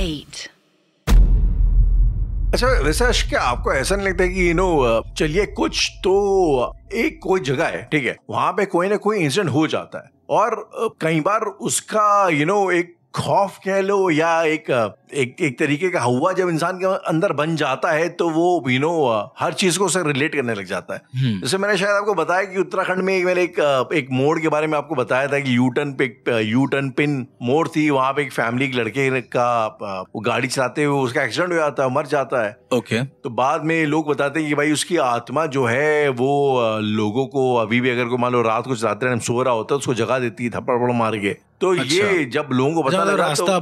8. अच्छा, वैसे क्या आपको ऐसा नहीं लगता है कि चलिए कुछ तो एक कोई जगह है, ठीक है, वहां पे कोई ना कोई इंसिडेंट हो जाता है और कई बार उसका एक खौफ कह लो या एक तरीके का हुआ जब इंसान के अंदर बन जाता है तो वो हर चीज को उससे रिलेट करने लग जाता है। जैसे मैंने शायद आपको बताया कि उत्तराखंड में मैंने एक मोड़ के बारे में आपको बताया था कि यू टर्न पिन मोड़ थी, वहां पे एक फैमिली के लड़के का वो गाड़ी चलाते हुए उसका एक्सीडेंट हो जाता है, मर जाता है। ओके। तो बाद में लोग बताते हैं कि भाई उसकी आत्मा जो है वो लोगों को अभी भी अगर को मान लो रात को चलाते रहने सो रहा होता है उसको जगा देती है थप्पड़ मार के। तो ये जब लोगों को पता लगा रास्ता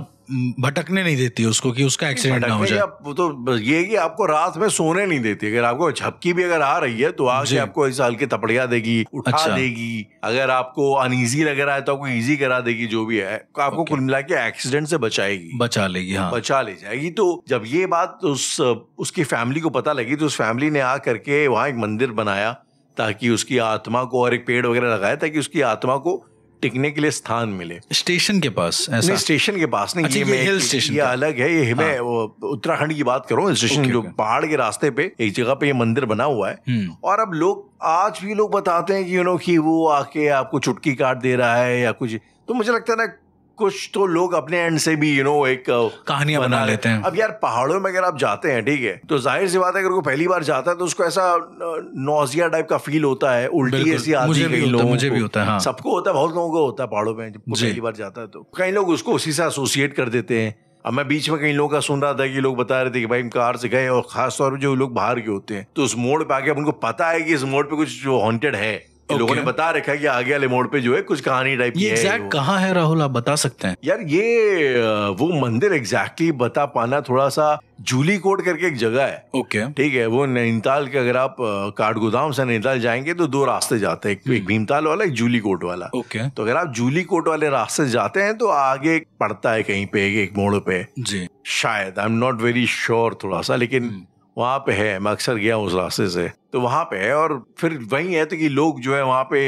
भटकने नहीं देती उसको कि उसका एक्सीडेंट ना हो जाए। तो ये कि आपको रात में सोने नहीं देती, अगर आपको झपकी भी अगर आ रही है तो आके आपको इस हाल के थपड़िया देगी, उठा देगी। अगर आपको अनईजी लग रहा है तो आपको इजी करा देगी, जो भी है आपको कुल मिला के एक्सीडेंट से बचाएगी, बचा लेगी। हाँ, बचा ले जाएगी। तो जब ये बात उसकी फैमिली को पता लगी तो उस फैमिली ने आ करके वहां एक मंदिर बनाया ताकि उसकी आत्मा को, और एक पेड़ वगैरह लगाया ताकि उसकी आत्मा को टिकने के लिए स्थान मिले। स्टेशन के पास? ऐसा नहीं, स्टेशन के पास नहीं। अच्छा, ये हिल स्टेशन, ये अलग है। ये मैं उत्तराखंड की बात कर रहा हूँ। स्टेशन जो पहाड़ के रास्ते पे एक जगह पे ये मंदिर बना हुआ है और अब आज भी लोग बताते हैं कि वो आके आपको चुटकी काट दे रहा है या कुछ। तो मुझे लगता है ना कुछ तो लोग अपने एंड से भी एक कहानियां बना लेते हैं। अब यार पहाड़ों में अगर आप जाते हैं, ठीक है, तो जाहिर सी बात है अगर वो पहली बार जाता है तो उसको ऐसा नौजिया टाइप का फील होता है, उल्टी ऐसी आती है। मुझे भी होता है। हाँ। सबको होता है, बहुत लोगों को होता है पहाड़ों में जब पहली बार जाता है। तो कई लोग उसको उसी से एसोसिएट कर देते हैं। अब मैं बीच में कई लोगों का सुन रहा था कि लोग बता रहे थे कि भाई हम कार से गए और खास तौर पर जो लोग बाहर के होते हैं तो उस मोड़ पे आके उनको पता है कि इस मोड़ पे कुछ जो हॉन्टेड है। लोगों ने बता रखा है कि आगे वाले मोड़ पे जो है कुछ कहानी टाइप की है। एग्जैक्ट कहाँ है राहुल, आप बता सकते हैं? यार ये वो मंदिर एग्जैक्टली बता पाना थोड़ा सा, जूली कोट करके एक जगह है। ओके, ठीक है, वो नैनीताल के, अगर आप काठगोदाम से नैनीताल जाएंगे तो दो रास्ते जाते हैं, एक भीमताल वाला, एक जूली कोट वाला। ओके। तो अगर आप जूली कोट वाले रास्ते से जाते हैं तो आगे पड़ता है कहीं पे एक मोड़ पे जी, शायद, I am not very sure थोड़ा सा, लेकिन वहां पे है। मैं अक्सर गया उस रास्ते से, तो वहां पे है। और फिर वही है तो कि लोग जो है वहां पे,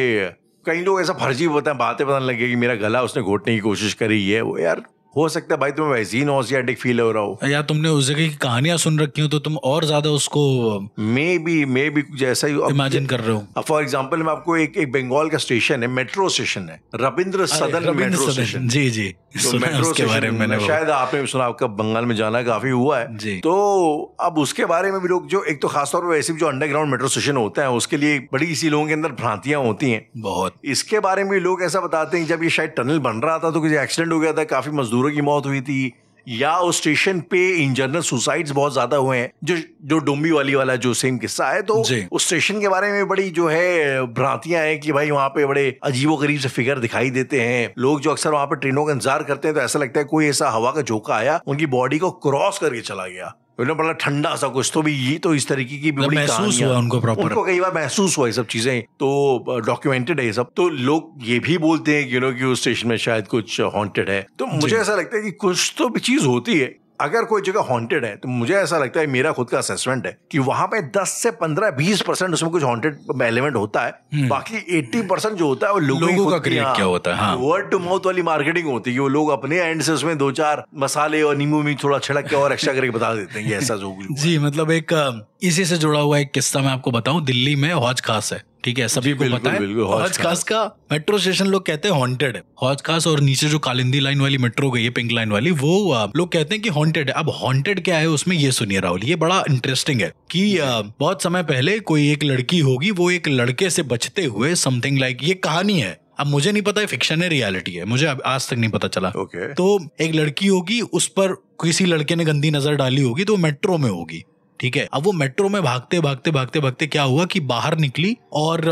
कई लोग ऐसा फर्जी बातें बताने लगे कि मेरा गला उसने घोटने की कोशिश करी है। वो यार हो सकता है भाई तुम्हें वैसे ही नॉसियाटिक फील हो रहा हो, या तुमने उस जगह की कहानियां सुन रखी हो तो तुम और ज्यादा उसको मे बी कुछ ऐसा ही इमेजिन कर रहे हो। फॉर एग्जांपल मैं आपको एक बंगाल का स्टेशन है, मेट्रो स्टेशन है, रविंद्र सदन मेट्रो स्टेशन। जी जी, तो मेट्रो के बारे में शायद आपने सुना, आपका बंगाल में जाना काफी हुआ है जी। तो अब उसके बारे में भी लोग, जो एक तो खासतौर पर वैसे भी जो अंडरग्राउंड मेट्रो स्टेशन होता है उसके लिए बड़ी सी लोगों के अंदर भ्रांतियां होती हैं बहुत। इसके बारे में लोग ऐसा बताते हैं जब ये शायद टनल बन रहा था तो कुछ एक्सीडेंट हो गया था, काफी मजदूरों की मौत हुई थी, या उस स्टेशन पे इन जनरल सुसाइड्स बहुत ज्यादा हुए हैं, जो डोंबी वाला जो सेम किस्सा है। तो उस स्टेशन के बारे में बड़ी जो है भ्रांतियां हैं कि भाई वहां पे बड़े अजीबोगरीब से फिगर दिखाई देते हैं। लोग जो अक्सर वहां पे ट्रेनों का इंतजार करते हैं तो ऐसा लगता है कोई ऐसा हवा का झोंका आया, उनकी बॉडी को क्रॉस करके चला गया, बड़ा ठंडा सा कुछ। तो भी ये तो इस तरीके की बड़ी महसूस हुआ उनको कई बार महसूस हुआ ये सब चीजें, तो डॉक्यूमेंटेड है ये सब। तो लोग ये भी बोलते हैं कि उस स्टेशन में शायद कुछ हॉन्टेड है। तो मुझे ऐसा लगता है कि कुछ तो भी चीज होती है। अगर कोई जगह हॉन्टेड है तो मुझे ऐसा लगता है, मेरा खुद का असेसमेंट है कि वहां पे 10 से 15-20% उसमें कुछ हॉन्टेड एलिमेंट होता है। बाकी 80% जो होता है वो लोगों का क्रिएट किया होता है। वर्ड टू माउथ वाली मार्केटिंग होती है कि वो लोग अपने एंड से उसमें 2-4 मसाले और नींबू में थोड़ा छिड़क के और एक्स्ट्रा करके बता देते हैं ऐसा जो जी। मतलब एक इसी से जुड़ा हुआ एक किस्सा मैं आपको बताऊं। दिल्ली में हौज खास है, ठीक है, सभी को पता है। हौज खास का मेट्रो स्टेशन लोग कहते हैं हॉन्टेड है। हौज खास और नीचे जो कालिंदी लाइन वाली मेट्रो गई है, पिंक लाइन वाली, वो लोग कहते हैं कि हॉन्टेड है। अब हॉन्टेड क्या है उसमें, ये सुनिए राहुल, ये बड़ा इंटरेस्टिंग है कि बहुत समय पहले कोई एक लड़की होगी, वो एक लड़के से बचते हुए, समथिंग लाइक, ये कहानी है, अब मुझे नहीं पता है फिक्शन है रियलिटी है, मुझे आज तक नहीं पता चला। तो एक लड़की होगी, उस पर किसी लड़के ने गंदी नजर डाली होगी, तो मेट्रो में होगी, ठीक है। अब वो मेट्रो में भागते क्या हुआ कि बाहर निकली और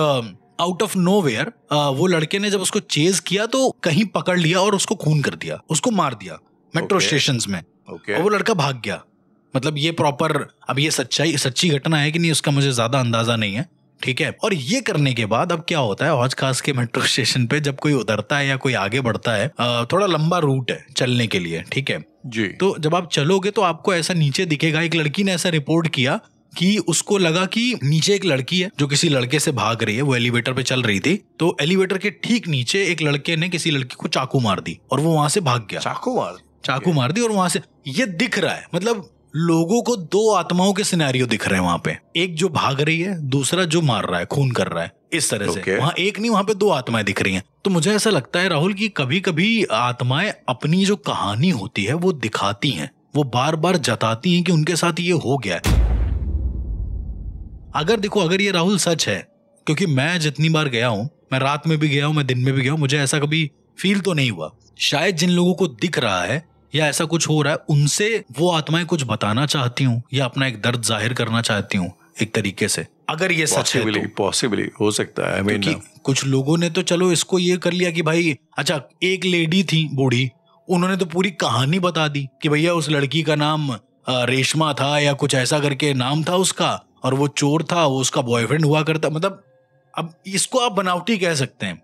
आउट ऑफ नोवेयर वो लड़के ने जब उसको चेज किया तो कहीं पकड़ लिया और उसको खून कर दिया, उसको मार दिया मेट्रो स्टेशंस में। और वो लड़का भाग गया। मतलब ये प्रॉपर, अब ये सच्ची घटना है कि नहीं उसका मुझे ज्यादा अंदाजा नहीं है, ठीक है। और ये करने के बाद अब क्या होता है, हौज खास के मेट्रो स्टेशन पे जब कोई उतरता है या कोई आगे बढ़ता है, थोड़ा लंबा रूट है चलने के लिए, ठीक है जी। तो जब आप चलोगे तो आपको ऐसा नीचे दिखेगा, एक लड़की ने ऐसा रिपोर्ट किया कि उसको लगा कि नीचे एक लड़की है जो किसी लड़के से भाग रही है। वो एलिवेटर पे चल रही थी, तो एलिवेटर के ठीक नीचे एक लड़के ने किसी लड़की को चाकू मार दी और वो वहां से भाग गया। चाकू मार? चाकू मार दी और वहां से ये दिख रहा है, मतलब लोगों को दो आत्माओं के सिनेरियो दिख रहे हैं वहां पे, एक जो भाग रही है, दूसरा जो मार रहा है, खून कर रहा है, इस तरह से। वहां एक नहीं, वहां पे दो आत्माएं दिख रही हैं। तो मुझे ऐसा लगता है राहुल कि कभी कभी आत्माएं अपनी जो कहानी होती है वो दिखाती हैं, वो बार बार जताती हैं कि उनके साथ ये हो गया है। अगर देखो, अगर ये राहुल सच है, क्योंकि मैं जितनी बार गया हूं, मैं रात में भी गया हूं, मैं दिन में भी गया हूं, मुझे ऐसा कभी फील तो नहीं हुआ। शायद जिन लोगों को दिख रहा है या ऐसा कुछ हो रहा है, उनसे वो आत्माएं कुछ बताना चाहती हूँ या अपना एक दर्द जाहिर करना चाहती हूँ एक तरीके से। अगर ये सच है तो पॉसिबली हो सकता है। क्योंकि कुछ लोगों ने तो चलो इसको ये कर लिया कि भाई अच्छा, एक लेडी थी बूढ़ी, उन्होंने तो पूरी कहानी बता दी कि भैया उस लड़की का नाम रेशमा था या कुछ ऐसा करके नाम था उसका, और वो चोर था, वो उसका बॉयफ्रेंड हुआ करता। मतलब अब इसको आप बनावटी कह सकते हैं।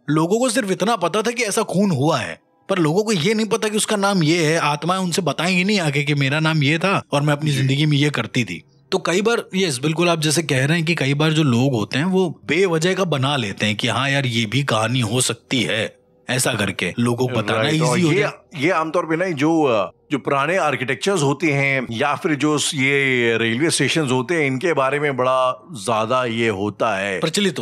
लोगों को सिर्फ इतना पता था कि ऐसा खून हुआ है, पर लोगों को ये नहीं पता कि उसका नाम ये है। आत्माएं उनसे बताएंगी नहीं आगे कि मेरा नाम ये था और मैं अपनी जिंदगी में ये करती थी। तो कई बार ये बिल्कुल आप जैसे कह रहे हैं कि कई बार जो लोग होते हैं वो बेवजह का बना लेते हैं कि हाँ यार ये भी कहानी हो सकती है, ऐसा करके लोगों को बताना इजी हो जाए। ये आमतौर पे ना जो पुराने आर्किटेक्चर्स होते हैं या फिर जो ये रेलवे स्टेशंस होते हैं, इनके बारे में बड़ा ज्यादा ये होता है, प्रचलित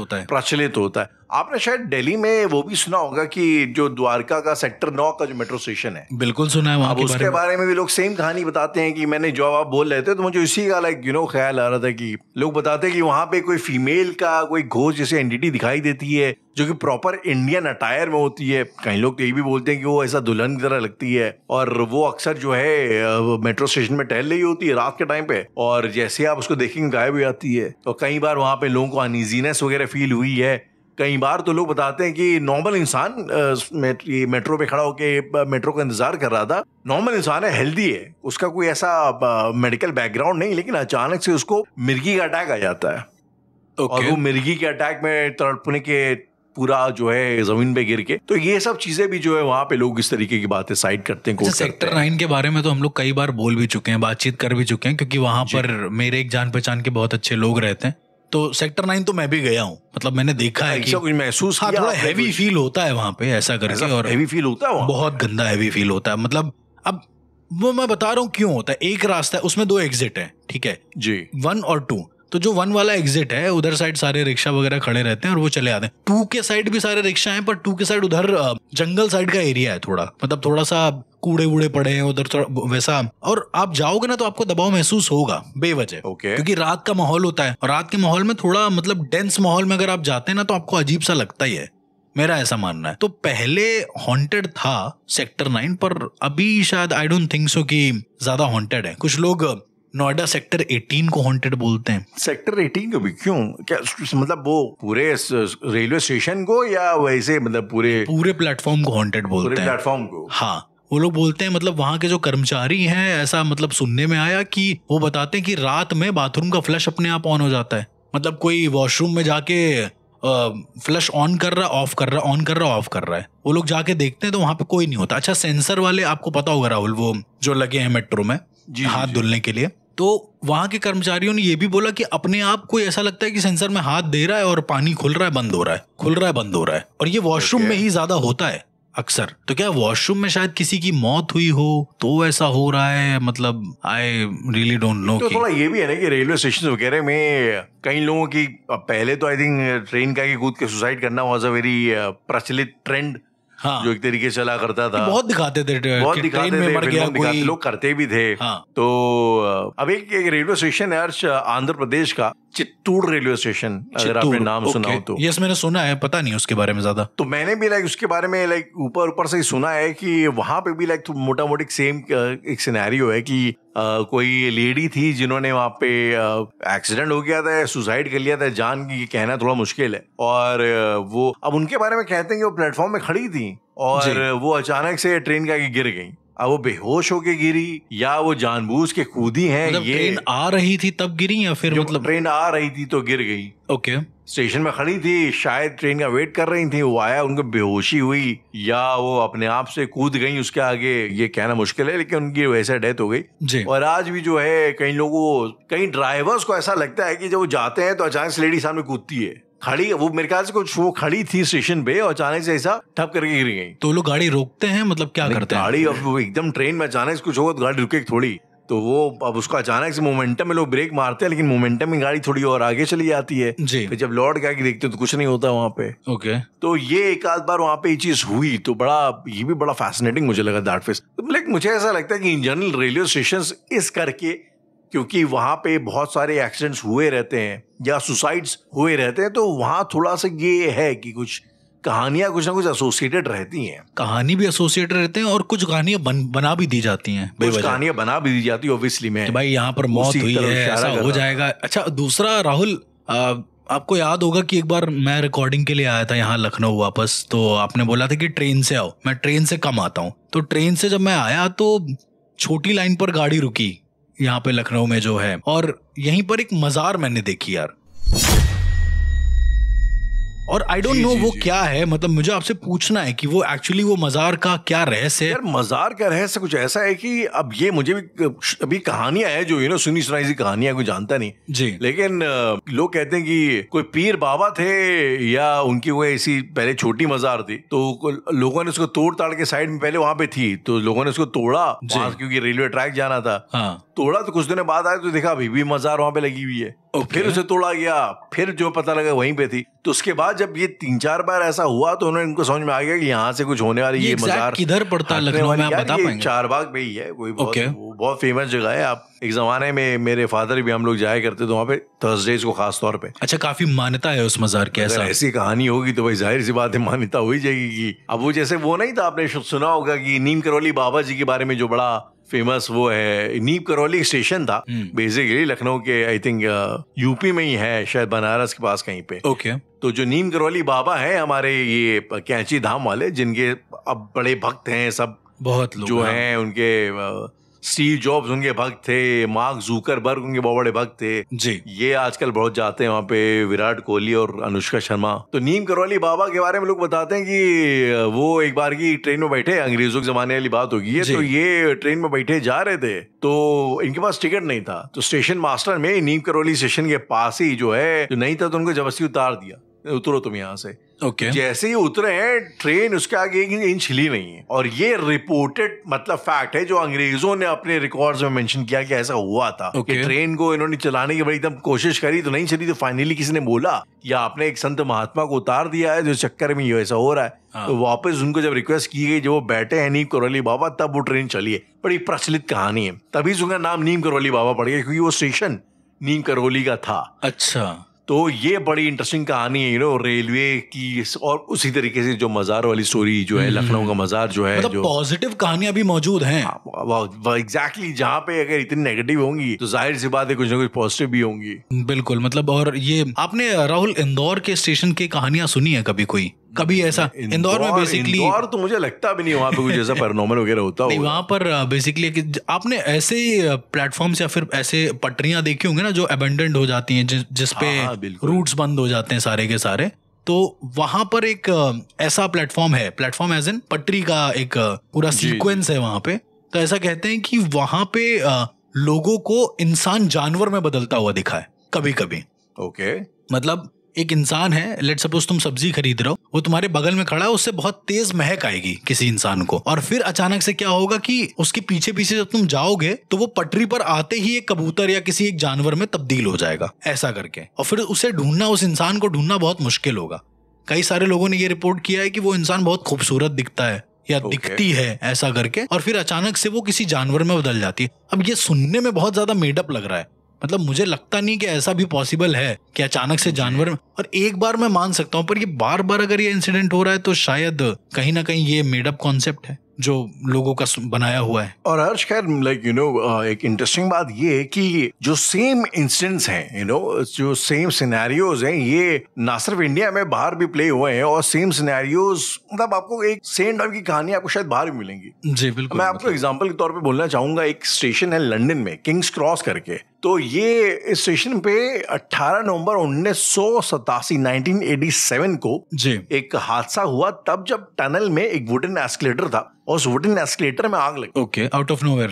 होता है। आपने शायद दिल्ली में वो भी सुना होगा कि जो द्वारका का सेक्टर 9 का जो मेट्रो स्टेशन है, बिल्कुल सुना है। वहां उसके बारे में भी लोग सेम कहानी बताते हैं कि मैंने जो आप बोल रहे थे तो मुझे इसी का ख्याल आ रहा था कि लोग बताते हैं कि वहां पे कोई फीमेल का कोई घोष जैसे एंटिटी दिखाई देती है जो कि प्रॉपर इंडियन अटायर में होती है। कई लोग तो ये भी बोलते हैं कि वो ऐसा दुल्हन की तरह लगती है, और वो अक्सर जो है मेट्रो स्टेशन में टहल रही होती है रात के टाइम पे, और जैसे आप उसको देखेंगे गायब हो जाती है। और कई बार वहां पे लोगों को अनईजीनेस वगैरह फील हुई है। कई बार तो लोग बताते हैं कि नॉर्मल इंसान मेट्रो पे खड़ा होकर मेट्रो का इंतजार कर रहा था, नॉर्मल इंसान है, हेल्दी है, उसका कोई ऐसा मेडिकल बैकग्राउंड नहीं, लेकिन अचानक से उसको मिर्गी का अटैक आ जाता है। और वो मिर्गी के अटैक में तड़पने के पूरा जो है जमीन पे गिर के। तो ये सब चीजें भी जो है वहां पे लोग इस तरीके की बातें साइड करते हैं। सेक्टर 9 के बारे में तो हम लोग कई बार बोल भी चुके हैं, बातचीत कर भी चुके हैं, क्योंकि वहां पर मेरे एक जान पहचान के बहुत अच्छे लोग रहते हैं। तो सेक्टर 9 तो मैं भी गया हूँ, मतलब मैंने देखा है कि कुछ महसूस किया, थोड़ा हैवी फील होता है वहां पे ऐसा करके, और हैवी फील होता है, बहुत गंदा हैवी फील होता है। मतलब अब वो मैं बता रहा हूँ क्यों होता है। एक रास्ता है, उसमें 2 एग्जिट है, ठीक है जी, 1 और 2। तो जो 1 वाला एग्जिट है, उधर साइड सारे रिक्शा वगैरह खड़े रहते हैं और वो चले आते हैं। 2 के साइड भी सारे रिक्शा हैं, पर 2 के साइड उधर जंगल साइड का एरिया है थोड़ा, मतलब थोड़ा सा कूड़े वूड़े पड़े हैं उधर, थोड़ा वैसा। और आप जाओगे ना तो आपको दबाव महसूस होगा बेवजह, क्योंकि रात का माहौल होता है, और रात के माहौल में थोड़ा मतलब डेंस माहौल में अगर आप जाते हैं ना तो आपको अजीब सा लगता ही है, मेरा ऐसा मानना है। तो पहले हॉन्टेड था सेक्टर 9, पर अभी शायद आई डोंट थिंक सो कि ज्यादा हॉन्टेड है। कुछ लोग नोएडा सेक्टर 18 को हॉन्टेड बोलते हैं। सेक्टर 18 को भी क्यों? क्या मतलब वो पूरे रेलवे स्टेशन को या वैसे मतलब पूरे प्लेटफॉर्म को हॉन्टेड बोलते हैं? पूरे प्लेटफॉर्म को, हाँ। वो लोग बोलते हैं, मतलब वहां के जो कर्मचारी हैं, ऐसा मतलब सुनने में आया कि वो बताते हैं कि रात में बाथरूम का फ्लश अपने आप ऑन हो जाता है। मतलब कोई वॉशरूम में जाके फ्लश ऑन कर रहा, ऑफ कर रहा, ऑन कर रहा, ऑफ कर रहा है, वो लोग जाके देखते हैं तो वहां पे कोई नहीं होता। अच्छा, सेंसर वाले आपको पता होगा राहुल, वो जो लगे हैं मेट्रो में हाथ धुलने के लिए, तो वहां के कर्मचारियों ने ये भी बोला कि अपने आप को ऐसा लगता है कि सेंसर में हाथ दे रहा है और पानी खुल रहा है, बंद हो रहा है, खुल रहा है, बंद हो रहा है, और ये वॉशरूम में ही ज्यादा होता है अक्सर। तो क्या वॉशरूम में शायद किसी की मौत हुई हो तो ऐसा हो रहा है? मतलब आई रियली डोंट नो। तो थोड़ा ये भी है ना कि रेलवे स्टेशन वगैरह में कई लोगों की पहले तो आई थिंक ट्रेन का कूद के सुसाइड करना वाज अ वेरी प्रचलित ट्रेंड, हाँ, जो एक तरीके से चला करता था। बहुत दिखाते थे, ट्रेन में मर गया कोई, लोग करते भी थे। हाँ। तो अब एक रेलवे स्टेशन है आंध्र प्रदेश का, चित्तूर रेलवे स्टेशन, अगर आपने नाम सुना हो तो। यस, मैंने सुना है, पता नहीं उसके बारे में ज्यादा। तो मैंने भी उसके बारे में ऊपर से ही सुना है कि वहां पे भी मोटा मोटी सेम एक सिनेरियो है कि कोई लेडी थी जिन्होंने वहां पे एक्सीडेंट हो गया था, सुसाइड कर लिया था, जान की कहना थोड़ा मुश्किल है। और वो अब उनके बारे में कहते हैं कि वो प्लेटफॉर्म में खड़ी थी और वो अचानक से ट्रेन का गिर गई। अब वो बेहोश होके गिरी या वो जानबूझ के कूदी हैं, मतलब ये ट्रेन आ रही थी तब गिरी या फिर मतलब ट्रेन आ रही थी तो गिर गई? ओके, स्टेशन में खड़ी थी, शायद ट्रेन का वेट कर रही थी, वो आया, उनको बेहोशी हुई या वो अपने आप से कूद गई उसके आगे, ये कहना मुश्किल है, लेकिन उनकी वैसे डेथ हो गई। और आज भी जो है कई ड्राइवर्स को ऐसा लगता है कि जब वो जाते हैं तो अचानक से लेडी सामने कूदती है, खड़ी, वो मेरे ख्याल से कुछ वो खड़ी थी स्टेशन पे और अचानक से ऐसा ठप करके गिर गई। तो लोग गाड़ी रोकते हैं, मतलब क्या करते हैं? गाड़ी अब एकदम ट्रेन में अचानक से कुछ होगा तो गाड़ी रुकेगी थोड़ी, तो वो अब उसका अचानक से मोमेंटम में लोग ब्रेक मारते हैं, लेकिन मोमेंटम में गाड़ी थोड़ी और आगे चली जाती है जी। फिर जब लौट के देखते तो कुछ नहीं होता वहां पे। ओके। तो ये एक आध बार वहां पे ये चीज हुई तो ये भी बड़ा फैसिनेटिंग मुझे लगा दैट फेस। लाइक मुझे ऐसा लगता है कि इन जनरल रेलवे स्टेशन इस करके, क्योंकि वहां पे बहुत सारे एक्सीडेंट्स हुए रहते हैं या सुसाइड्स हुए रहते हैं, तो वहां थोड़ा सा ये है कि कुछ कहानियां कुछ ना कुछ एसोसिएटेड रहती हैं। कहानी भी एसोसिएटेड रहते हैं और कुछ कहानियां बना भी दी जाती हैं, कुछ कहानियां बना भी दी जाती है ऑब्वियसली में, कि भाई यहाँ पर मौत हुई है, ऐसा हो जाएगा। अच्छा, दूसरा राहुल, आपको याद होगा कि एक बार मैं रिकॉर्डिंग के लिए आया था यहाँ लखनऊ वापस, तो आपने बोला था कि ट्रेन से आओ, मैं ट्रेन से कम आता हूँ। तो ट्रेन से जब मैं आया तो छोटी लाइन पर गाड़ी रुकी यहाँ पे लखनऊ में जो है, और यहीं पर एक मजार मैंने देखी यार, और आई डोंट नो वो क्या है, मतलब मुझे आपसे पूछना है कि वो एक्चुअली वो मजार का क्या रहस्य है। यार मजार का रहस्य कुछ ऐसा है कि अब ये मुझे भी अभी कहानियां है जो सुनी सुनाई सी कहानियां, कोई जानता नहीं जी, लेकिन लोग कहते हैं कि कोई पीर बाबा थे या उनकी वो ऐसी पहले छोटी मजार थी, तो लोगों ने उसको तोड़ ताड़ के साइड में, पहले वहां पे थी तो लोगों ने उसको तोड़ा क्योंकि रेलवे ट्रैक जाना था। हाँ। तोड़ा तो कुछ दिनों बाद आए तो देखा अभी भी मजार वहां पे लगी हुई है। फिर उसे तोड़ा गया, फिर जो पता लगा वहीं पे थी। तो उसके बाद जब ये 3-4 बार ऐसा हुआ तो उन्होंने इनको समझ में आ गया कि यहाँ से कुछ होने वाली, ये मजार किधर पड़ता है लखनऊ में, आप बता पाएंगे? चारबाग पे ही है, कोई बहुत फेमस जगह है। आप एक जमाने में मेरे फादर भी, हम लोग जाया करते तो वहाँ पे थर्सडेज को खास तौर पे। अच्छा, काफी मान्यता है उस मजार की। ऐसी कहानी होगी तो भाई जाहिर सी बात है मान्यता हो ही जाएगी। कि अब वो जैसे वो नहीं था, आपने सुना होगा कि नीम करौली बाबा जी के बारे में, जो बड़ा फेमस वो है, नीम करौली स्टेशन था बेसिकली लखनऊ के, आई थिंक यूपी में ही है, शायद बनारस के पास कहीं पे। ओके। तो जो नीम करौली बाबा है हमारे ये कैंची धाम वाले, जिनके अब बड़े भक्त हैं सब, बहुत लोग जो हैं उनके, स्टीव जॉब्स उनके भक्त थे, मार्क जुकरबर्ग उनके बहुत बड़े भक्त थे जी। ये आजकल बहुत जाते हैं वहाँ पे, विराट कोहली और अनुष्का शर्मा। तो नीम करौली बाबा के बारे में लोग बताते हैं कि वो एक बार की ट्रेन में बैठे, अंग्रेजों के जमाने वाली बात होगी है, तो ये ट्रेन में बैठे जा रहे थे तो इनके पास टिकट नहीं था, तो स्टेशन मास्टर में नीम करौली स्टेशन के पास ही जो है, जो नहीं था तो उनको जबरदस्ती उतार दिया, उतरो तुम यहाँ से। ओके। जैसे ही उतरे हैं ट्रेन उसके आगे एक इंच हिली नहीं है, और ये रिपोर्टेड मतलब फैक्ट है जो अंग्रेजों ने अपने रिकॉर्ड्स में मेंशन किया कि ऐसा हुआ था। कि ट्रेन को इन्होंने चलाने की बड़ी एकदम कोशिश करी तो नहीं चली, तो फाइनली किसी ने बोला या आपने एक संत महात्मा को उतार दिया है जो चक्कर में ये ऐसा हो रहा है। तो वापस उनको जब रिक्वेस्ट की गई, जो वो बैठे हैं नीम करौली बाबा, तब वो ट्रेन चली है। बड़ी प्रचलित कहानी है, तभी उसका नाम नीम करौली बाबा पड़ गया क्योंकि वो स्टेशन नीम करौली का था। अच्छा, तो ये बड़ी इंटरेस्टिंग कहानी है रेलवे की, और उसी तरीके से जो मजार वाली स्टोरी जो है, लखनऊ का मजार जो है, मतलब जो पॉजिटिव कहानियां भी मौजूद हैं। एग्जैक्टली, जहाँ पे अगर इतनी नेगेटिव होंगी तो जाहिर सी बात है कुछ ना कुछ पॉजिटिव भी होंगी। बिल्कुल, मतलब और ये आपने राहुल इंदौर के स्टेशन की कहानियां सुनी है कभी ऐसा? इंदौर में बेसिकली, इंदौर तो मुझे लगता भी नहीं वहाँ पे कुछ ऐसा पैरानॉर्मल वगैरह होता नहीं, वहाँ पर बेसिकली आपने ऐसे प्लेटफॉर्म्स या फिर ऐसे पटरियां देखी होंगे ना जो अबेंडेंड हो जाती हैं, जिसपे रूट्स बंद हो जाते हैं सारे के सारे। तो वहां पर एक ऐसा प्लेटफॉर्म है, प्लेटफॉर्म एज इन पटरी का एक पूरा सीक्वेंस है वहां पे। तो ऐसा कहते हैं कि वहां पे लोगों को इंसान जानवर में बदलता हुआ दिखा है कभी कभी। ओके। मतलब एक इंसान है, लेट सपोज तुम सब्जी खरीद रहे हो, वो तुम्हारे बगल में खड़ा है, उससे बहुत तेज महक आएगी किसी इंसान को, और फिर अचानक से क्या होगा कि उसके पीछे पीछे जब तुम जाओगे तो वो पटरी पर आते ही एक कबूतर या किसी एक जानवर में तब्दील हो जाएगा, ऐसा करके। और फिर उसे ढूंढना, उस इंसान को ढूंढना बहुत मुश्किल होगा। कई सारे लोगों ने ये रिपोर्ट किया है कि वो इंसान बहुत खूबसूरत दिखता है या दिखती है ऐसा करके, और फिर अचानक से वो किसी जानवर में बदल जाती है। अब ये सुनने में बहुत ज्यादा मेडअप लग रहा है, मतलब मुझे लगता नहीं कि ऐसा भी पॉसिबल है कि अचानक से जानवर में, और एक बार मैं मान सकता हूं, पर ये बार बार अगर ये इंसिडेंट हो रहा है तो शायद कहीं ना कहीं ये मेडअप कॉन्सेप्ट है जो लोगों का बनाया हुआ है। और हर्ष खैर एक इंटरेस्टिंग बात ये है कि जो सेम इंसिडेंट्स हैं, जो सेम सिनेरियोज हैं, ये ना सिर्फ इंडिया में बाहर भी प्ले हुए हैं, और सेम सिनेरियोज मतलब आपको एक सेम टाइप की कहानी आपको शायद बाहर भी मिलेंगी। जी बिल्कुल। मैं आपको एग्जांपल के तौर पे बोलना चाहूंगा, एक स्टेशन है लंदन में, किंग्स क्रॉस करके, तो ये इस स्टेशन पे 18 नवंबर 1987 को जी एक हादसा हुआ, तब जब टनल में एक वुडन एस्केलेटर था और उस वुडन एस्केलेटर में आग लगी। ओके, आउट ऑफ नोवेयर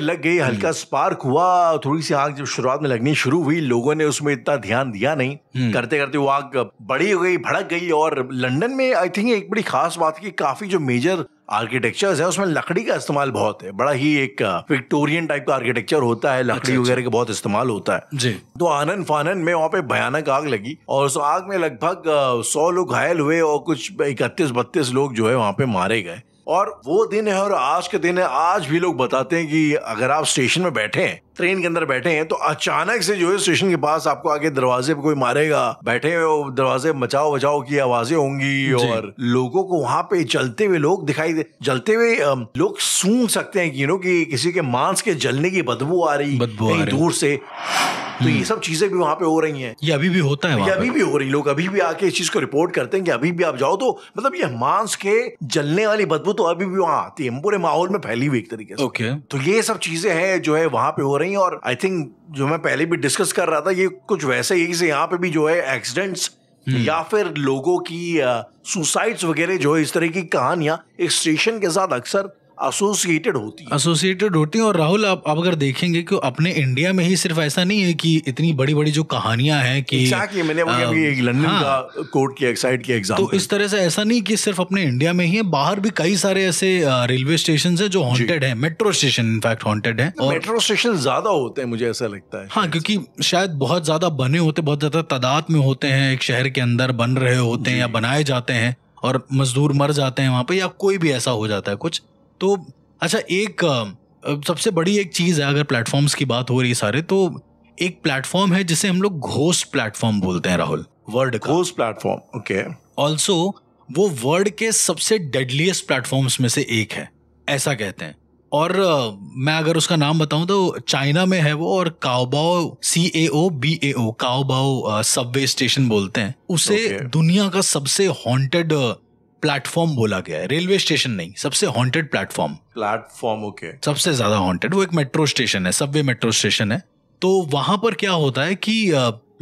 लग गई। हल्का स्पार्क हुआ, थोड़ी सी आग जब शुरुआत में लगनी शुरू हुई, लोगों ने उसमें इतना ध्यान दिया नहीं, करते करते वो आग बड़ी हो गई, भड़क गई। और लंदन में आई थिंक एक बड़ी खास बात की काफी जो मेजर आर्किटेक्चर्स है उसमें लकड़ी का इस्तेमाल बहुत है, बड़ा ही एक विक्टोरियन टाइप का आर्किटेक्चर होता है, लकड़ी वगैरह का बहुत इस्तेमाल होता है जी। तो आनन फानन में वहां पे भयानक आग लगी और उस आग में लगभग 100 लोग घायल हुए और कुछ 31-32 लोग जो है वहां पे मारे गए। और वो दिन है और आज के दिन है। आज भी लोग बताते हैं कि अगर आप स्टेशन में बैठे हैं, ट्रेन के अंदर बैठे हैं, तो अचानक से जो है स्टेशन के पास आपको आगे दरवाजे पे कोई मारेगा, बैठे हुए दरवाजे बचाओ बचाओ की आवाजें होंगी और लोगों को वहां पे जलते हुए लोग दिखाई दे, जलते हुए लोग सूंघ सकते हैं कि किसी के मांस के जलने की बदबू आ रही दूर से। तो ये सब चीजें भी वहां पे हो रही हैं। ये अभी भी होता है, ये अभी भी हो रही। लोग अभी भी आके इस चीज को रिपोर्ट करते हैं कि अभी भी आप जाओ तो मतलब ये मांस के जलने वाली बदबू तो अभी भी वहां आती है, पूरे माहौल में फैली हुई एक तरीके से। ओके, तो ये सब चीजें हैं जो है वहां पे हो रही हैं। और आई थिंक जो मैं पहले भी डिस्कस कर रहा था, ये कुछ वैसे ही से यहाँ पे भी जो है एक्सीडेंट्स या फिर लोगों की सुसाइड्स वगैरह जो है इस तरह की कहानियां एक स्टेशन के साथ अक्सर एसोसिएटेड होती हैं। और राहुल आप अगर देखेंगे कि अपने इंडिया में ही सिर्फ ऐसा नहीं है कि इतनी बड़ी बड़ी जो कहानियां हैं कि मैंने एक लंदन का कोर्ट की एक साइड की एग्जांपल, तो इस तरह से ऐसा नहीं कि सिर्फ अपने इंडिया में ही है, बाहर भी कई सारे ऐसे रेलवे स्टेशन है जो हॉन्टेड है। मेट्रो स्टेशन इनफैक्ट हॉन्टेड है, और मेट्रो स्टेशन ज्यादा होते हैं मुझे ऐसा लगता है। हाँ, क्योंकि शायद बहुत ज्यादा बने होते, बहुत ज्यादा तादाद में होते हैं, एक शहर के अंदर बन रहे होते हैं या बनाए जाते हैं और मजदूर मर जाते हैं वहां पे या कोई भी ऐसा हो जाता है कुछ। तो अच्छा, एक सबसे बड़ी एक चीज है, अगर प्लेटफॉर्म्स की बात हो रही है सारे, तो एक प्लेटफॉर्म है जिसे हम लोग घोस्ट प्लेटफॉर्म बोलते हैं राहुल, वर्ड का घोस्ट प्लेटफॉर्म। ओके, ऑल्सो वो वर्ल्ड के सबसे डेडलीस्ट प्लेटफॉर्म्स में से एक है, ऐसा कहते हैं। और मैं अगर उसका नाम बताऊं तो चाइना में है वो, और काओबाओ CAOBAO काओबाओ सबवे स्टेशन बोलते हैं उसे। दुनिया का सबसे हॉन्टेड प्लेटफॉर्म बोला गया है, रेलवे स्टेशन नहीं, सबसे हॉन्टेड प्लेटफॉर्म। ओके, सबसे ज्यादा हॉन्टेड वो एक मेट्रो स्टेशन है, सबवे मेट्रो स्टेशन है। तो वहां पर क्या होता है कि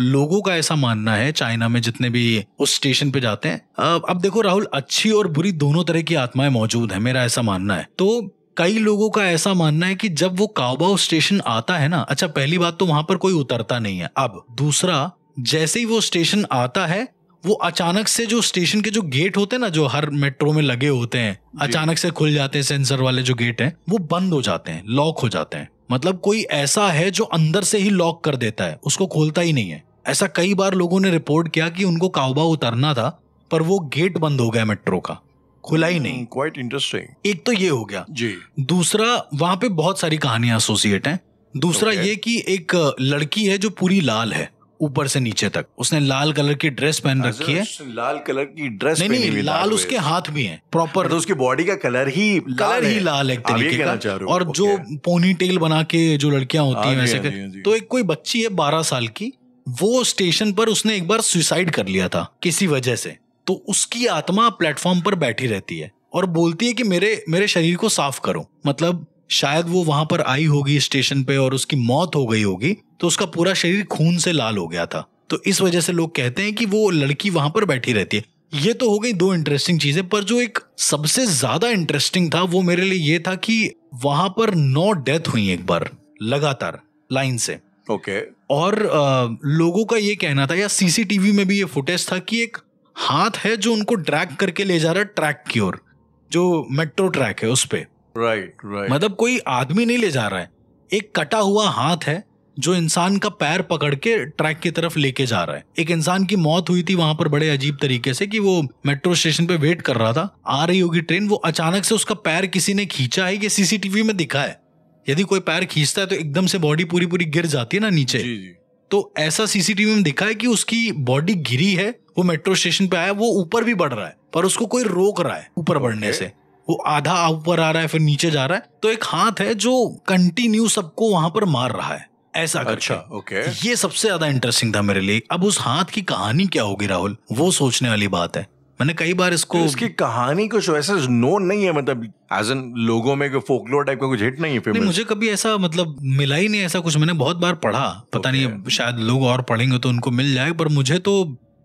लोगों का ऐसा मानना है, चाइना में जितने भी उस स्टेशन पे जाते हैं, अब देखो राहुल, अच्छी और बुरी दोनों तरह की आत्माएं मौजूद है, मेरा ऐसा मानना है। तो कई लोगों का ऐसा मानना है कि जब वो काओबाओ स्टेशन आता है ना, अच्छा पहली बात तो वहां पर कोई उतरता नहीं है। अब दूसरा, जैसे ही वो स्टेशन आता है, वो अचानक से जो स्टेशन के जो गेट होते हैं ना, जो हर मेट्रो में लगे होते हैं, अचानक से खुल जाते हैं, सेंसर वाले जो गेट हैं वो बंद हो जाते हैं, लॉक हो जाते हैं। मतलब कोई ऐसा है जो अंदर से ही लॉक कर देता है, उसको खोलता ही नहीं है। ऐसा कई बार लोगों ने रिपोर्ट किया कि उनको काओबाओ उतरना था पर वो गेट बंद हो गया मेट्रो का, खुला ही नहीं। Quite interesting. एक तो ये हो गया जी। दूसरा, वहां पे बहुत सारी कहानियां एसोसिएट हैं। दूसरा ये कि एक लड़की है जो पूरी लाल है ऊपर से नीचे तक, उसने लाल कलर की ड्रेस पहन रखी है। लाल कलर की ड्रेस नहीं, लाल उसके हाथ भी हैं प्रॉपर, तो उसकी बॉडी का कलर ही लाल है एक तरीके का। और जो पोनी टेल बना के जो लड़कियां होती हैं वैसे, तो एक कोई बच्ची है 12 साल की, वो स्टेशन पर उसने एक बार सुसाइड कर लिया था किसी वजह से। तो उसकी आत्मा प्लेटफॉर्म पर बैठी रहती है और बोलती है कि मेरे शरीर को साफ करो। मतलब शायद वो वहां पर आई होगी स्टेशन पे और उसकी मौत हो गई होगी, तो उसका पूरा शरीर खून से लाल हो गया था। तो इस वजह से लोग कहते हैं कि वो लड़की वहां पर बैठी रहती है। ये तो हो गई दो इंटरेस्टिंग चीजें, पर जो एक सबसे ज्यादा इंटरेस्टिंग था वो मेरे लिए ये था कि वहां पर 9 डेथ हुई एक बार लगातार लाइन से। ओके। और लोगों का ये कहना था, या सीसीटीवी में भी ये फुटेज था, कि एक हाथ है जो उनको ड्रैग करके ले जा रहा है ट्रैक की ओर, जो मेट्रो ट्रैक है उस पे। राइट। मतलब कोई आदमी नहीं ले जा रहा है, एक कटा हुआ हाथ है जो इंसान का पैर पकड़ के ट्रैक की तरफ लेके जा रहा है। एक इंसान की मौत हुई थी वहां पर बड़े अजीब तरीके से, कि वो मेट्रो स्टेशन पे वेट कर रहा था, आ रही होगी ट्रेन, वो अचानक से उसका पैर किसी ने खींचा है, ये सीसीटीवी में दिखा है। यदि कोई पैर खींचता है तो एकदम से बॉडी पूरी गिर जाती है ना नीचे। जी। तो ऐसा सीसीटीवी में दिखा है कि उसकी बॉडी गिरी है, वो मेट्रो स्टेशन पे आया, वो ऊपर भी बढ़ रहा है पर उसको कोई रोक रहा है ऊपर बढ़ने से। वो आधा ऊपर आ रहा है फिर नीचे जा रहा है। तो एक हाथ है जो कंटिन्यू सबको वहां पर मार रहा है, ऐसा करके। अच्छा, ओके। ये सबसे ज्यादा इंटरेस्टिंग था मेरे लिए। अब उस हाथ की कहानी क्या होगी राहुल, वो सोचने वाली बात है। मैंने कई बार इसको, इसकी कहानी कुछ वैसे नोन नहीं है, मतलब एज एन लोगों में फोकलोर टाइप का कुछ हिट नहीं है नहीं, मुझे कभी ऐसा मतलब मिला ही नहीं ऐसा कुछ। मैंने बहुत बार पढ़ा, पता नहीं शायद लोग और पढ़ेंगे तो उनको मिल जाए, पर मुझे तो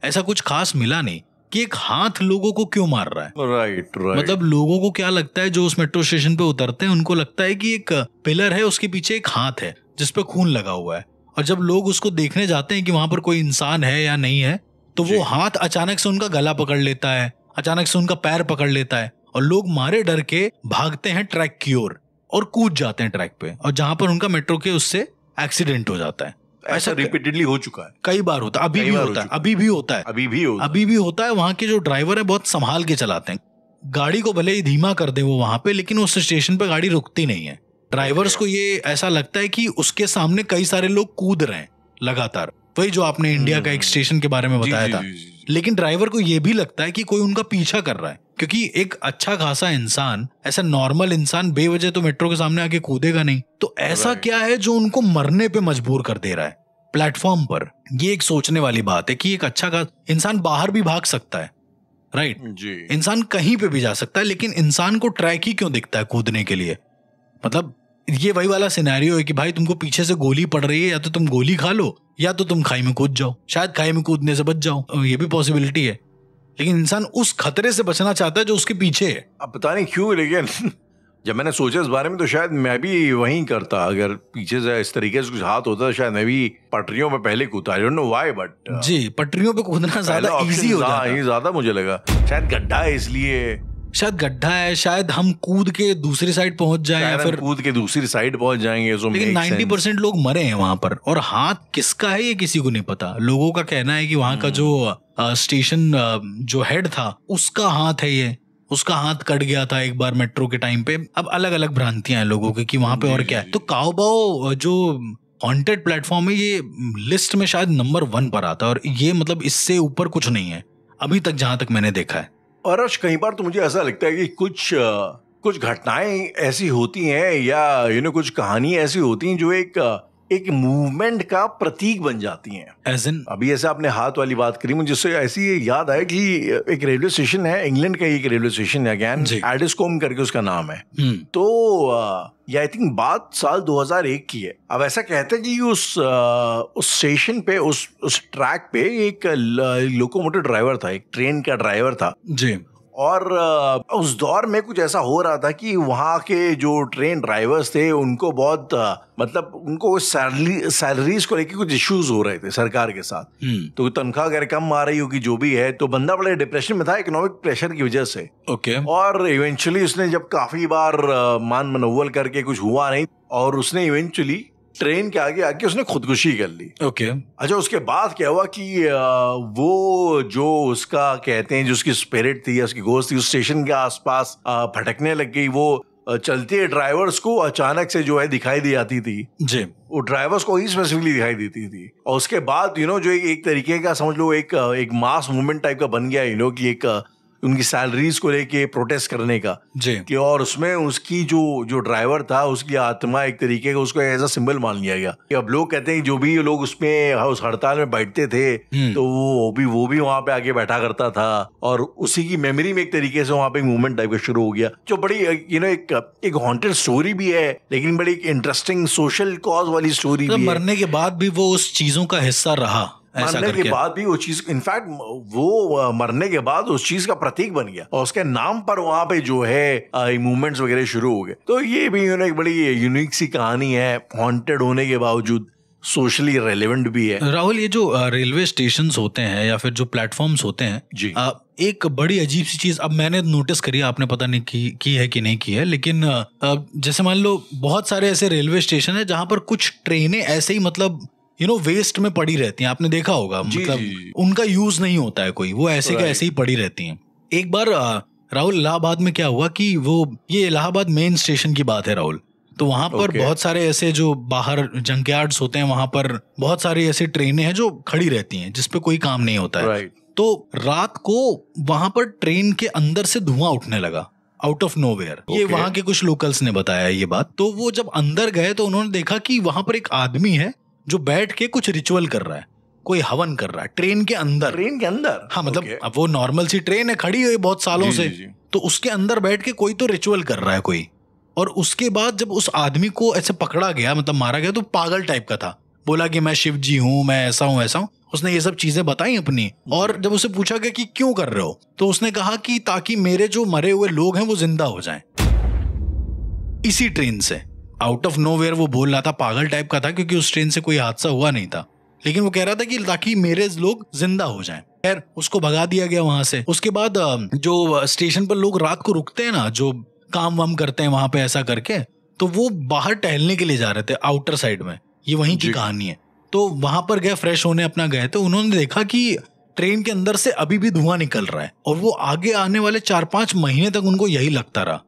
ऐसा कुछ खास मिला नहीं कि एक हाथ लोगों को क्यों मार रहा है। राइट। मतलब लोगों को क्या लगता है, जो उस मेट्रो स्टेशन पे उतरते हैं उनको लगता है कि एक पिलर है, उसके पीछे एक हाथ है जिसपे खून लगा हुआ है, और जब लोग उसको देखने जाते हैं कि वहां पर कोई इंसान है या नहीं है, तो वो हाथ अचानक से उनका गला पकड़ लेता है, अचानक से उनका पैर पकड़ लेता है, और लोग मारे डर के भागते हैं ट्रैक की ओर और कूद जाते हैं ट्रैक पे, और जहां पर उनका मेट्रो के उससे एक्सीडेंट हो जाता है। ऐसा रिपीटेडली हो चुका है, कई बार होता है, अभी भी होता है। वहां के जो ड्राइवर है बहुत संभाल के चलाते हैं गाड़ी को, भले ही धीमा कर दे वो वहां पे, लेकिन उस स्टेशन पे गाड़ी रुकती नहीं है। ड्राइवर्स को ये ऐसा लगता है कि उसके सामने कई सारे लोग कूद रहे हैं लगातार, वही जो आपने इंडिया का एक स्टेशन के बारे में बताया था। लेकिन ड्राइवर को ये भी लगता है कि कोई उनका पीछा कर रहा है, क्योंकि एक अच्छा खासा इंसान, ऐसा नॉर्मल इंसान बेवजह तो मेट्रो के सामने आके कूदेगा नहीं। तो ऐसा क्या है जो उनको मरने पे मजबूर कर दे रहा है प्लेटफॉर्म पर? ये एक सोचने वाली बात है कि एक अच्छा खासा इंसान बाहर भी भाग सकता है, राइट, इंसान कहीं पे भी जा सकता है, लेकिन इंसान को ट्रैक ही क्यों दिखता है कूदने के लिए? मतलब ये वही वाला सिनेरियो है कि भाई तुमको पीछे से गोली पड़ रही है, या तो तुम गोली खा लो या तो तुम खाई में कूद जाओ, शायद खाई में कूदने से बच जाओ, ये भी पॉसिबिलिटी है। लेकिन इंसान उस खतरे से बचना चाहता है जो उसके पीछे है। अब पता नहीं क्यों, लेकिन जब मैंने सोचा इस बारे में तो शायद मैं भी वहीं करता। अगर पीछे से इस तरीके से कुछ हाथ होता तो शायद मैं भी पटरियों में पहले कूदता। I don't know why, but जी, पटरियों पे कूदना ज्यादा इजी हो जाता है। ज्यादा मुझे लगा शायद गड्ढा है इसलिए, शायद गड्ढा है, शायद हम कूद के दूसरी साइड पहुंच जाए, या फिर कूद के दूसरी साइड पहुंच जाएंगे। लेकिन 90% लोग मरे हैं वहां पर, और हाथ किसका है ये किसी को नहीं पता। लोगों का कहना है कि वहां का जो स्टेशन जो हेड था उसका हाथ है ये, उसका हाथ कट गया था एक बार मेट्रो के टाइम पे। अब अलग अलग भ्रांतियां हैं लोगों की कि वहां पे और क्या है। तो काओबाओ जो हॉन्टेड प्लेटफॉर्म है, ये लिस्ट में शायद नंबर 1 पर आता है, और ये मतलब इससे ऊपर कुछ नहीं है अभी तक जहां तक मैंने देखा है। और कई बार तो मुझे ऐसा लगता है कि कुछ घटनाएं ऐसी होती हैं, या कुछ कहानी ऐसी होती हैं जो एक मूवमेंट का प्रतीक बन जाती हैं। As in? अभी ऐसे आपने हाथ वाली बात करी, मुझे जिससे ऐसी याद आया कि एक रेलवे स्टेशन है, इंग्लैंड का एक रेलवे स्टेशन है, अगेन एडिस्कोम करके उसका नाम है। तो ये आई थिंक बात साल 2001 की है। अब ऐसा कहते हैं कि उस स्टेशन पे, उस ट्रैक पे एक लोकोमोटिव ड्राइवर था, एक ट्रेन का ड्राइवर था जी। और उस दौर में कुछ ऐसा हो रहा था कि वहाँ के जो ट्रेन ड्राइवर्स थे उनको बहुत मतलब उनको सैलरीज को लेके कुछ इश्यूज हो रहे थे सरकार के साथ। तो तनख्वाह वगैरह कम आ रही होगी जो भी है, तो बंदा बड़े डिप्रेशन में था इकोनॉमिक प्रेशर की वजह से। और इवेंचुअली उसने जब काफी बार मान मनोवल करके कुछ हुआ नहीं, और उसने इवेंचुअली ट्रेन के आगे उसने खुदकुशी कर ली। अच्छा, उसके बाद क्या हुआ कि वो जो उसका कहते हैं जो उसकी स्पिरिट थी या उसकी घोस्ट थी उस स्टेशन के आसपास भटकने लग गई। वो चलते ड्राइवर्स को अचानक से जो है दिखाई दी जाती थी जी, वो ड्राइवर्स को ही स्पेसिफिकली दिखाई देती थी। और उसके बाद जो एक तरीके का समझ लो एक मास मूवमेंट टाइप का बन गया कि एक उनकी सैलरीज को लेके प्रोटेस्ट करने का जी। कि और उसमें उसकी जो ड्राइवर था उसकी आत्मा एक तरीके का उसको एज अ सिंबल मान लिया गया। कि अब लोग कहते हैं जो भी लोग उसमें उस हड़ताल में बैठते थे तो वो भी वहां पे आके बैठा करता था, और उसी की मेमोरी में एक तरीके से वहां पे मूवमेंट टाइप का शुरू हो गया, जो बड़ी एक हॉन्टेड स्टोरी भी है, लेकिन बड़ी इंटरेस्टिंग सोशल कॉज वाली स्टोरी भी है। मरने के बाद भी वो उस चीजों का हिस्सा रहा, मरने के बाद भी वो चीज, इनफैक्ट वो मरने के बाद उस चीज का प्रतीक बन गया, और उसके नाम पर वहां पे जो है मूवमेंट्स वगैरह शुरू हो गए। तो ये भी एक बड़ी यूनिक सी कहानी है, हॉन्टेड होने के बावजूद सोशली रेलेवेंट भी है। राहुल, ये जो रेलवे स्टेशंस होते हैं या फिर जो प्लेटफॉर्म्स होते हैं जी, एक बड़ी अजीब सी चीज अब मैंने नोटिस करी, आपने पता नहीं की है कि नहीं की है, लेकिन जैसे मान लो बहुत सारे ऐसे रेलवे स्टेशन है जहां पर कुछ ट्रेनें ऐसे ही मतलब वेस्ट में पड़ी रहती हैं। आपने देखा होगा, मतलब उनका यूज नहीं होता है कोई, वो ऐसे के ऐसे ही पड़ी रहती हैं। एक बार राहुल इलाहाबाद में क्या हुआ कि ये इलाहाबाद मेन स्टेशन की बात है राहुल, तो वहां पर बहुत सारे ऐसे जो बाहर जंकयार्ड्स होते हैं, वहां पर बहुत सारी ऐसी ट्रेनें हैं जो खड़ी रहती हैं जिसपे कोई काम नहीं होता है। तो रात को वहां पर ट्रेन के अंदर से धुआं उठने लगा आउट ऑफ नोवेयर। ये वहां के कुछ लोकल्स ने बताया ये बात। तो वो जब अंदर गए तो उन्होंने देखा कि वहां पर एक आदमी है जो बैठ के कुछ रिचुअल कर रहा है, कोई हवन कर रहा है ट्रेन के अंदर। हाँ, मतलब अब वो नॉर्मल सी ट्रेन है, खड़ी हुई बहुत सालों से, तो उसके अंदर बैठ के कोई तो रिचुअल कर रहा है कोई। और उसके बाद जब उस आदमी को ऐसे पकड़ा गया, मतलब मारा गया, तो पागल टाइप का था, बोला कि मैं शिव जी हूँ, मैं ऐसा हूँ ऐसा हूँ, उसने ये सब चीजें बताई अपनी। और जब उसे पूछा गया कि क्यों कर रहे हो, तो उसने कहा कि ताकि मेरे जो मरे हुए लोग हैं वो जिंदा हो जाएं। इसी ट्रेन से आउट ऑफ नोवेयर वो बोल रहा था, पागल टाइप का था, क्योंकि उस ट्रेन से कोई हादसा हुआ नहीं था, लेकिन वो कह रहा था कि ताकि मेरे लोग जिंदा हो जाएं। खैर उसको भगा दिया गया वहां से। उसके बाद जो स्टेशन पर लोग रात को रुकते हैं ना, जो काम वाम करते हैं वहां पे ऐसा करके, तो वो बाहर टहलने के लिए जा रहे थे आउटर साइड में, ये वहीं की कहानी है। तो वहां पर गए, फ्रेश होने अपना गए, तो उन्होंने देखा कि ट्रेन के अंदर से अभी भी धुआं निकल रहा है, और वो आगे आने वाले 4-5 महीने तक उनको यही लगता रहा।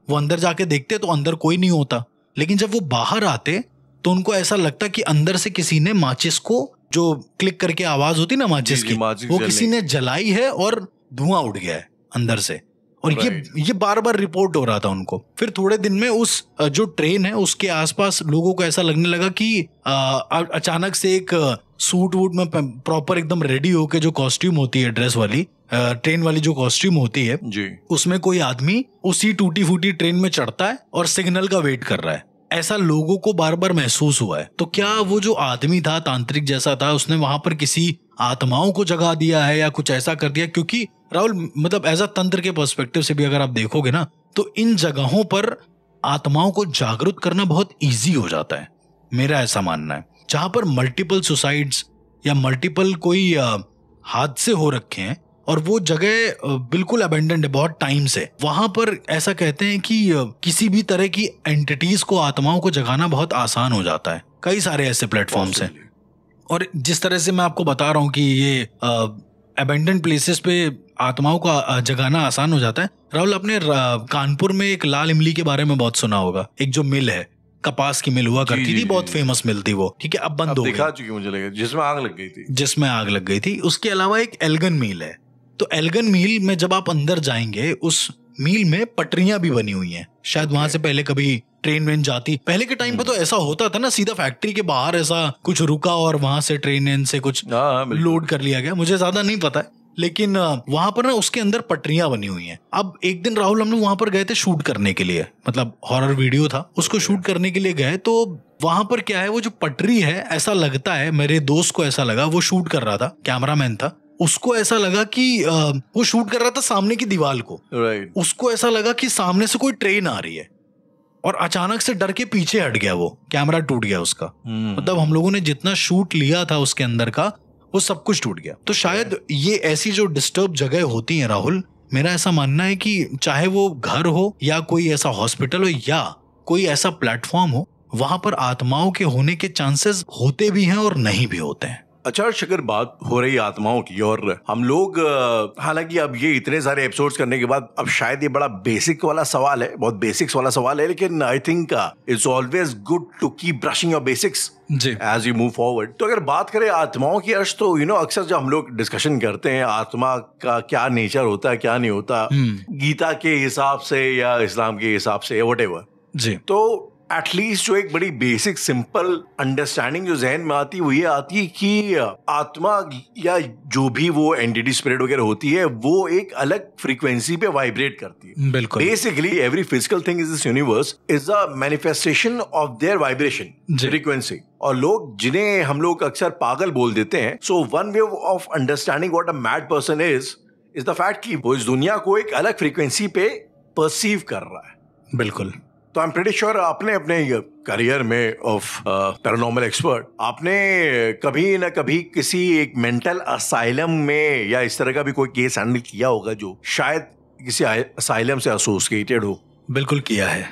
वो अंदर जाके देखते तो अंदर कोई नहीं होता, लेकिन जब वो बाहर आते तो उनको ऐसा लगता कि अंदर से किसी ने माचिस को, जो क्लिक करके आवाज होती ना माचिस की, वो किसी ने जलाई है और धुआं उड़ गया है अंदर से। और ये बार बार रिपोर्ट हो रहा था उनको। फिर थोड़े दिन में उस जो ट्रेन है उसके आसपास लोगों को ऐसा लगने लगा कि अचानक से एक सूट वूट में प्रॉपर एकदम रेडी होके, जो कॉस्ट्यूम होती है ड्रेस वाली, ट्रेन वाली जो कॉस्ट्यूम होती है जी, उसमें कोई आदमी उसी टूटी फूटी ट्रेन में चढ़ता है और सिग्नल का वेट कर रहा है। ऐसा लोगों को बार बार महसूस हुआ है। तो क्या वो जो आदमी था, तांत्रिक जैसा था, उसने वहां पर किसी आत्माओं को जगा दिया है या कुछ ऐसा कर दिया? क्योंकि राहुल, मतलब एज अ तंत्र के पर्सपेक्टिव से भी अगर आप देखोगे ना, तो इन जगहों पर आत्माओं को जागरूक करना बहुत इजी हो जाता है, मेरा ऐसा मानना है। जहां पर मल्टीपल सुसाइड्स या मल्टीपल कोई हादसे हो रखे हैं और वो जगह बिल्कुल अबेंडेंड है बहुत टाइम से, वहां पर ऐसा कहते हैं कि किसी भी तरह की एंटिटीज को, आत्माओं को जगाना बहुत आसान हो जाता है। कई सारे ऐसे प्लेटफॉर्म्स हैं। और जिस तरह से मैं आपको बता रहा हूँ कि ये अबेंडेंड प्लेसेस पे आत्माओं को जगाना आसान हो जाता है। राहुल, आपने कानपुर में एक लाल इमली के बारे में बहुत सुना होगा। एक जो मिल है, कपास की मिल हुआ करती थी, बहुत फेमस मिल थी वो, ठीक है, अब बंद हो गई। दिखा चुकी मुझे लगा, जिसमें आग लग गई थी। उसके अलावा एक एल्गन मिल है। तो एल्गन मिल में जब आप अंदर जाएंगे, उस मिल में पटरियां भी बनी हुई हैं। शायद वहां से पहले कभी ट्रेन वेन जाती, पहले के टाइम पे तो ऐसा होता था ना, सीधा फैक्ट्री के बाहर ऐसा कुछ रुका और वहां से ट्रेन से कुछ लोड कर लिया गया। मुझे ज्यादा नहीं पता है, लेकिन वहां पर ना उसके अंदर पटरियां बनी हुई हैं। अब एक दिन राहुल, हम लोग वहां पर गए थे शूट करने के लिए, मतलब हॉरर वीडियो था, उसको शूट करने के लिए गए। तो वहां पर क्या है, वो जो पटरी है, ऐसा लगता है, मेरे दोस्त को ऐसा लगा, वो शूट कर रहा था, कैमरामैन था, उसको ऐसा लगा कि वो शूट कर रहा था सामने की दीवार को, उसको ऐसा लगा कि सामने से कोई ट्रेन आ रही है, और अचानक से डर के पीछे हट गया, वो कैमरा टूट गया उसका। मतलब हम लोगों ने जितना शूट लिया था उसके अंदर का, वो सब कुछ टूट गया। तो शायद ये ऐसी जो डिस्टर्ब जगह होती है राहुल, मेरा ऐसा मानना है कि चाहे वो घर हो या कोई ऐसा हॉस्पिटल हो या कोई ऐसा प्लेटफॉर्म हो, वहां पर आत्माओं के होने के चांसेस होते भी हैं और नहीं भी होते हैं। अच्छा, अगर बात हो रही आत्माओं की, और हम लोग हालांकि अब ये इतने सारे एपिसोड्स करने के बाद अब शायद ये बड़ा बेसिक वाला सवाल है, बहुत बेसिक्स वाला सवाल है, लेकिन I think it's always good to keep brushing your basics as you move forward. तो अगर बात करें आत्माओं की अर्श, तो अक्सर जब हम लोग डिस्कशन करते हैं आत्मा का क्या नेचर होता है, क्या नहीं होता, गीता के हिसाब से या इस्लाम के हिसाब से या व्हाटएवर जी, तो एटलीस्ट जो एक बड़ी बेसिक सिंपल अंडरस्टैंडिंग जो जहन में आती है वो ये आती है कि आत्मा या जो भी वो एंटिटी स्पिरिट वगैरह होती है, वो एक अलग फ्रीक्वेंसी पे वाइब्रेट करती है। बिल्कुल, basically every physical thing is this universe is a manifestation of their vibration frequency. और लोग जिन्हें हम लोग अक्सर पागल बोल देते हैं, so one way of understanding what a mad person is the fact कि वो इस दुनिया को एक अलग फ्रीक्वेंसी पे परसीव कर रहा है। बिल्कुल। तो आई एम प्रीटी श्योर आपने अपने करियर में ऑफ पैरानॉर्मल एक्सपर्ट, आपने कभी ना कभी किसी एक मेंटल असाइलम में या इस तरह का भी कोई केस हैंडल किया होगा जो शायद किसी असाइलम से एसोसिएटेड हो। बिल्कुल किया है।